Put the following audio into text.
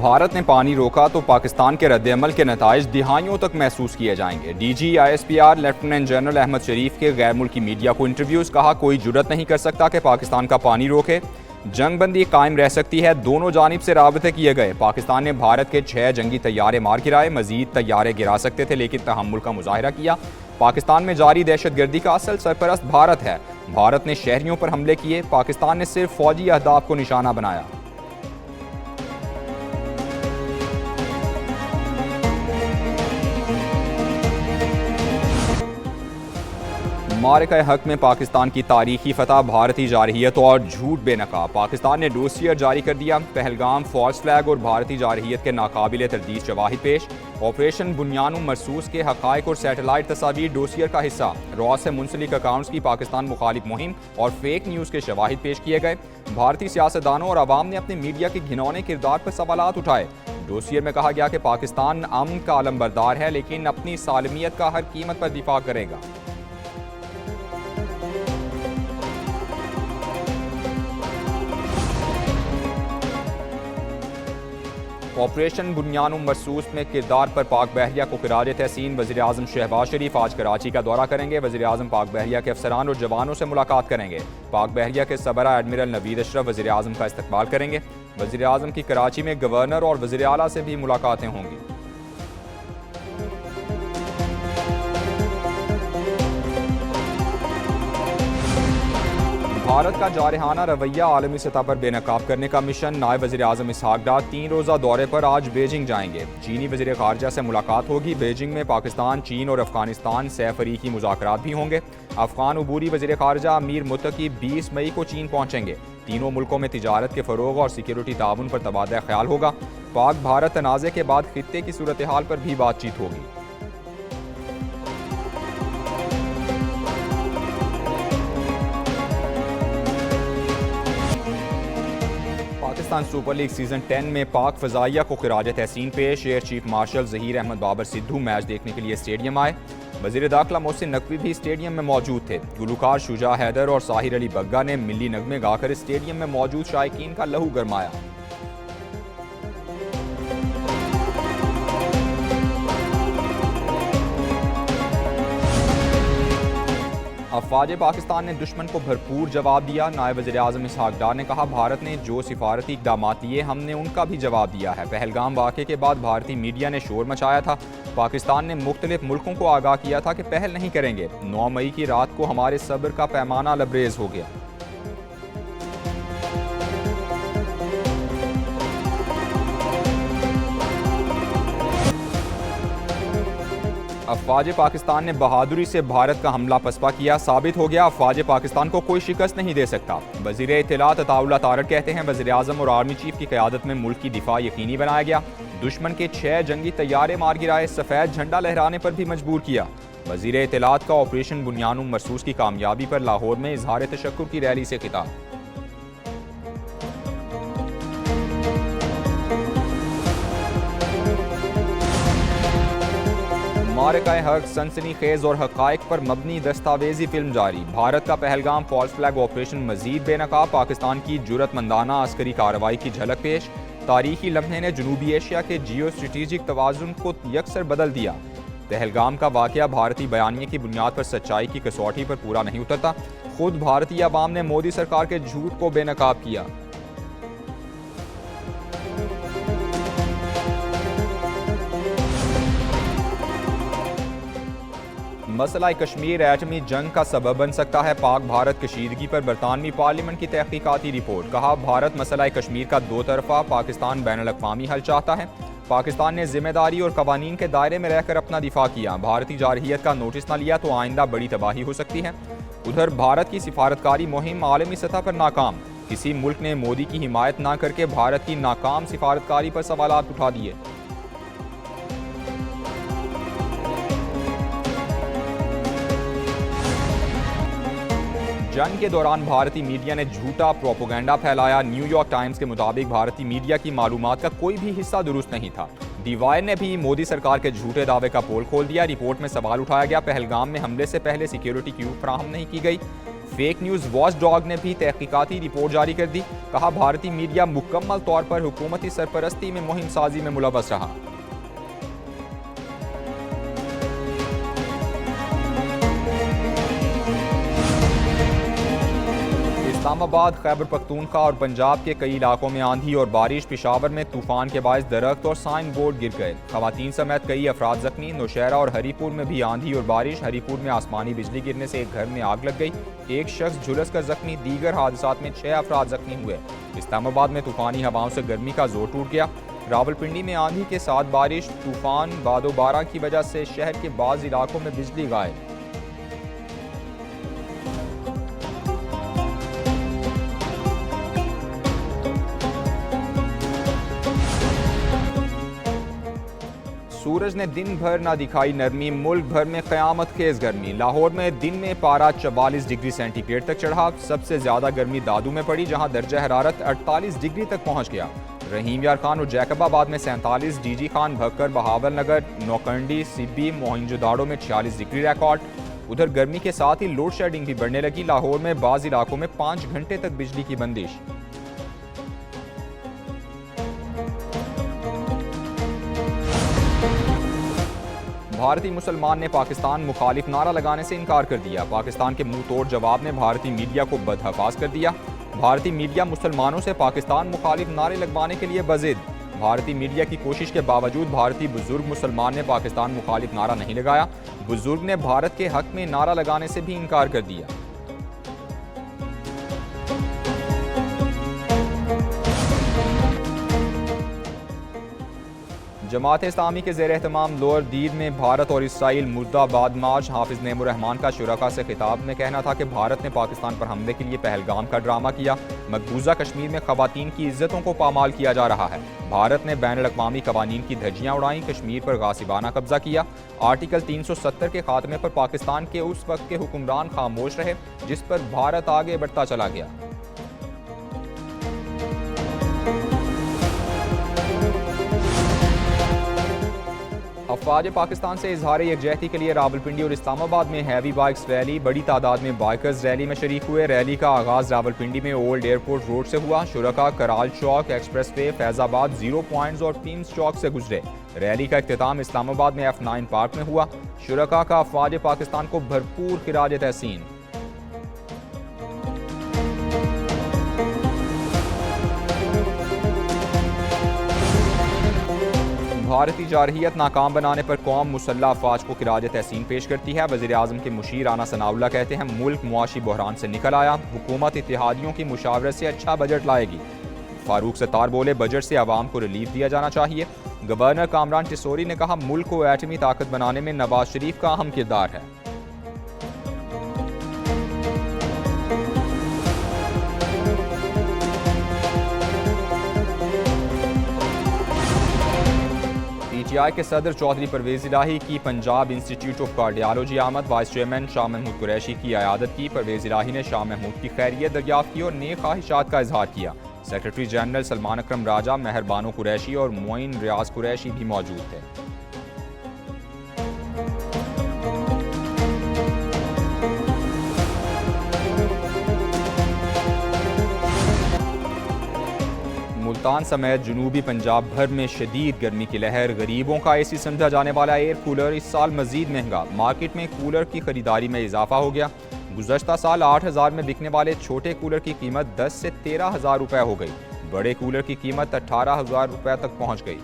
भारत ने पानी रोका तो पाकिस्तान के रद्द-ए-अमल के नताइज दिहाइयों तक महसूस किए जाएंगे। DG ISPR lieutenant general Ahmad Sharif के गैर मुल्की मीडिया को इंटरव्यूज़। कहा, कोई जुर्रत नहीं कर सकता कि पाकिस्तान का पानी रोके। जंगबंदी कायम रह सकती है। दोनों जानिब से राबते किए गए। पाकिस्तान ने भारत के 6 जंगी तैयारे मार गिराए। मजीद तैयारे गिरा सकते थे लेकिन तहम्मुल का मुजाहिरा किया। पाकिस्तान में जारी दहशतगर्दी का असल सरपरस्त भारत है। भारत ने शहरियों पर हमले किए। पाकिस्तान ने सिर्फ फौजी अहदाफ को निशाना बनाया। मारिका हक में पाकिस्तान की तारीखी फतह, भारतीय जारहियत और झूठ बेनकाब। पाकिस्तान ने डोसियर जारी कर दिया। पहलगाम, फॉल्स फ्लैग और भारतीय जारहियत के नाकाबिले तरदीद शवाहिद पेश। ऑपरेशन बुनियानुम मरसूस के हकायक और सैटेलाइट तस्वीर डोसियर का हिस्सा। रॉ से मुंसलिक अकाउंट्स की पाकिस्तान मुखालिफ मुहिम और फेक न्यूज़ के शवाहिद पेश किए गए। भारतीय सियासतदानों और आवाम ने अपने मीडिया के घिनौने किरदार पर सवालात उठाए। डोसियर में कहा गया कि पाकिस्तान अमन का अलमबरदार है लेकिन अपनी सालमियत का हर कीमत पर दिफा करेगा। ऑपरेशन बुनियानुम मरसूस में किरदार पर पाक बहरिया को खिराज तहसीन। वज़ीर आज़म शहबाज शरीफ आज कराची का दौरा करेंगे। वज़ीर आज़म पाक बहरिया के अफसरान और जवानों से मुलाकात करेंगे। पाक बहरिया के सबरा एडमिरल नवीद अशरफ वज़ीर आज़म का इस्तकबाल करेंगे। वज़ीर आज़म की कराची में गवर्नर और वज़ीर आला से भी मुलाकातें होंगी। भारत का जारहाना रवैया आलमी सतह पर बेनकाब करने का मिशन। नायब वज़ीर आज़म इसहाक डार 3 रोज़ा दौरे पर आज बीजिंग जाएंगे। चीनी वज़ीर ख़ारजा से मुलाकात होगी। बीजिंग में पाकिस्तान, चीन और अफगानिस्तान से फरीकी मुज़ाकरात भी होंगे। अफगान उबूरी वज़ीर ख़ारजा अमीर मुत्तकी 20 मई को चीन पहुँचेंगे। तीनों मुल्कों में तिजारत के फ़रोग़ और सिक्योरिटी ताउन पर तबादला ख्याल होगा। पाक भारत तनाज़े के बाद खित्ते की सूरत हाल पर भी बातचीत होगी। पाकिस्तान सुपर लीग सीजन 10 में पाक फ़ज़ाइया को खिराज तहसीन पेश। Air chief marshal Zaheer Ahmed Babar Sidhu match देखने के लिए स्टेडियम आए। वज़ीर दाखिला मोहसिन नकवी भी स्टेडियम में मौजूद थे। गुलकार शुजा हैदर और साहिर अली बग्गा ने मिली नगमे गाकर स्टेडियम में मौजूद शायकीन का लहू गरमाया। अफवाज पाकिस्तान ने दुश्मन को भरपूर जवाब दिया। नायब वज़ीर आज़म इसहाक डार ने कहा, भारत ने जो सिफारती इक़दामात लिए हमने उनका भी जवाब दिया है। पहलगाम वाक़े के बाद भारतीय मीडिया ने शोर मचाया था। पाकिस्तान ने मुख्तलिफ मुल्कों को आगाह किया था कि पहल नहीं करेंगे। 9 मई की रात को हमारे सब्र का पैमाना लबरेज हो गया। अफवाज पाकिस्तान ने बहादुरी से भारत का हमला पसपा किया। साबित हो गया अफवाज पाकिस्तान को कोई शिकस्त नहीं दे सकता। वज़ीर इत्तलात अताउल्लाह तारड़ कहते हैं, वज़ीर आज़म और आर्मी चीफ की क़यादत में मुल्क की दिफा यकीनी बनाया गया। दुश्मन के 6 जंगी तैयारे मार गिराए। सफ़ेद झंडा लहराने पर भी मजबूर किया। वज़ीर इत्तलात का ऑपरेशन बुनियानुम मरसूस की कामयाबी पर लाहौर में इजहार तशक्कुर की रैली से खिताब। मारिका हक, सनसनीखेज और हकायक पर मबनी दस्तावेजी फिल्म जारी। भारत का पहलगाम फॉल्स फ्लैग ऑपरेशन मजीद बेनकाब। पाकिस्तान की जुर्रतमंदाना अस्करी कार्रवाई की झलक पेश। तारीखी लम्हे ने जनूबी एशिया के जियो स्ट्रेटेजिक तवाज़ुन को यकसर बदल दिया। पहलगाम का वाक़या भारतीय बयानिए की बुनियाद पर सच्चाई की कसौटी पर पूरा नहीं उतरता। खुद भारतीय अवाम ने मोदी सरकार के झूठ को बेनकाब किया। मसला कश्मीर एटमी जंग का सबब बन सकता है। पाक भारत कशीदगी पर बरतानवी पार्लियामेंट की तहकीकाती रिपोर्ट। कहा, भारत मसला कश्मीर का दो तरफा, पाकिस्तान बैनुल-अक़वामी हल चाहता है। पाकिस्तान ने जिम्मेदारी और कवानीन के दायरे में रहकर अपना दिफा किया। भारतीय जारहियत का नोटिस न लिया तो आइंदा बड़ी तबाही हो सकती है। उधर भारत की सिफारतकारी मुहिम आलमी सतह पर नाकाम। किसी मुल्क ने मोदी की हिमायत न करके भारत की नाकाम सिफारतकारी पर सवालात उठा दिए। जंग के दौरान भारतीय मीडिया ने झूठा प्रोपोगंडा फैलाया। न्यूयॉर्क टाइम्स के मुताबिक भारतीय मीडिया की मालूमात का कोई भी हिस्सा दुरुस्त नहीं था। दी वायर ने भी मोदी सरकार के झूठे दावे का पोल खोल दिया। रिपोर्ट में सवाल उठाया गया, पहलगाम में हमले से पहले सिक्योरिटी क्यों फराहम नहीं की गई। फेक न्यूज़ वॉच डॉग ने भी तहकीकाती रिपोर्ट जारी कर दी। कहा, भारतीय मीडिया मुकम्मल तौर पर हुकूमती सरपरस्ती में मुहिम साजी में मुलव्वस रहा। इस्लामाबाद, खैबर पख्तूनख्वा और पंजाब के कई इलाकों में आंधी और बारिश। पेशावर में तूफान के बायस दरख्त और साइन बोर्ड गिर गए। खवातीन समेत कई अफराद जख्मी। नौशहरा और हरीपुर में भी आंधी और बारिश। हरीपुर में आसमानी बिजली गिरने से एक घर में आग लग गई। एक शख्स झुलस कर जख्मी। दीगर हादसात में 6 अफराद जख्मी हुए। इस्लामाबाद में तूफानी हवाओं से गर्मी का जोर टूट गया। रावलपिंडी में आंधी के साथ बारिश, तूफान, बादोबारा की वजह से शहर के बाज़ इलाकों में बिजली गायब। सूरज ने दिन भर ना दिखाई नरमी। मुल्क भर में क़यामत खेज गर्मी। लाहौर में दिन में पारा 44 डिग्री सेंटीग्रेड तक चढ़ा। सबसे ज्यादा गर्मी दादू में पड़ी, जहां दर्जा हरारत 48 डिग्री तक पहुंच गया। रहीम यार खान और जैकबाबाद में 47, डीजी खान, भक्कर, बहावल नगर, नौकंडी, सिब्बी, मोहिंजोदाड़ो में 46 डिग्री रिकॉर्ड। उधर गर्मी के साथ ही लोड शेडिंग भी बढ़ने लगी। लाहौर में बाज़ इलाकों में 5 घंटे तक बिजली की बंदिश। भारतीय मुसलमान ने पाकिस्तान मुखालिफ नारा लगाने से इनकार कर दिया। पाकिस्तान के मुंह तोड़ जवाब में भारतीय मीडिया को बदहवास कर दिया। भारतीय मीडिया मुसलमानों से पाकिस्तान मुखालिफ नारे लगवाने के लिए बज़िद। भारतीय मीडिया की कोशिश के बावजूद भारतीय बुजुर्ग मुसलमान ने पाकिस्तान मुखालिफ नारा नहीं लगाया। बुजुर्ग ने भारत के हक में नारा लगाने से भी इनकार कर दिया। जमात इस्लामी के ज़ेर एहतमाम लोअर दीद में भारत और इसराइल मुर्दाबाद मार्च। हाफिज नेमुर्रहमान का शुरका से खिताब में कहना था कि भारत ने पाकिस्तान पर हमले के लिए पहलगाम का ड्रामा किया। मकबूजा कश्मीर में खवातीन की इज्जतों को पामाल किया जा रहा है। भारत ने बैनुल अक़वामी कवानीन की धज्जियां उड़ाई। कश्मीर पर गासिबाना कब्जा किया। आर्टिकल 370 के खात्मे पर पाकिस्तान के उस वक्त के हुक्मरान खामोश रहे, जिस पर भारत आगे बढ़ता चला गया। अफवाज पाकिस्तान से इजहार यकजहती के लिए रावलपिंडी और इस्लामाबाद में हैवी बाइक्स रैली। बड़ी तादाद में बाइकर्स रैली में शरीक हुए। रैली का आगाज रावलपिंडी में ओल्ड एयरपोर्ट रोड से हुआ। शुरका कराल चौक, एक्सप्रेस वे, फैजाबाद, 0 पॉइंट्स और टीम्स चौक से गुजरे। रैली का इख्तिताम इस्लामाबाद में F9 पार्क में हुआ। शुरका का अफवाज पाकिस्तान को भरपूर खिराज तहसीन। भारतीय जारहियत नाकाम बनाने पर कौम मुसल्लह अफवाज को खिराज तहसीन पेश करती है। वज़ीर आज़म के मुशीर राना सनाउल्लाह कहते हैं, मुल्क मुआशी बहरान से निकल आया। हुकूमत इत्तेहादियों की मुशावरत से अच्छा बजट लाएगी। फारूक सत्तार बोले, बजट से आवाम को रिलीफ दिया जाना चाहिए। गवर्नर कामरान टिसोरी ने कहा, मुल्क को एटमी ताकत बनाने में नवाज शरीफ का अहम किरदार है। PTI के सदर चौधरी परवेज इलाही की पंजाब इंस्टीट्यूट ऑफ कार्डियोलॉजी आमद। वाइस चेयरमैन शाह महमूद कुरैशी की आयादत की। परवेज इलाही ने शाह महमूद की खैरियत दरियाफ्त की और नेक ख्वाहिशात का इजहार किया। सेक्रेटरी जनरल सलमान अकरम राजा, मेहरबानो कुरैशी और मोइन रियाज कुरैशी भी मौजूद थे। मुल्तान समेत जनूबी पंजाब भर में शदीद गर्मी की लहर। गरीबों का AC समझा जाने वाला एयर कूलर इस साल मजीद महंगा। मार्केट में कूलर की खरीदारी में इजाफा हो गया। गुज़श्ता साल 8,000 में बिकने वाले छोटे कूलर की कीमत 10 से 13,000 रुपये हो गई। बड़े कूलर की कीमत 18,000 रुपये तक पहुँच गई।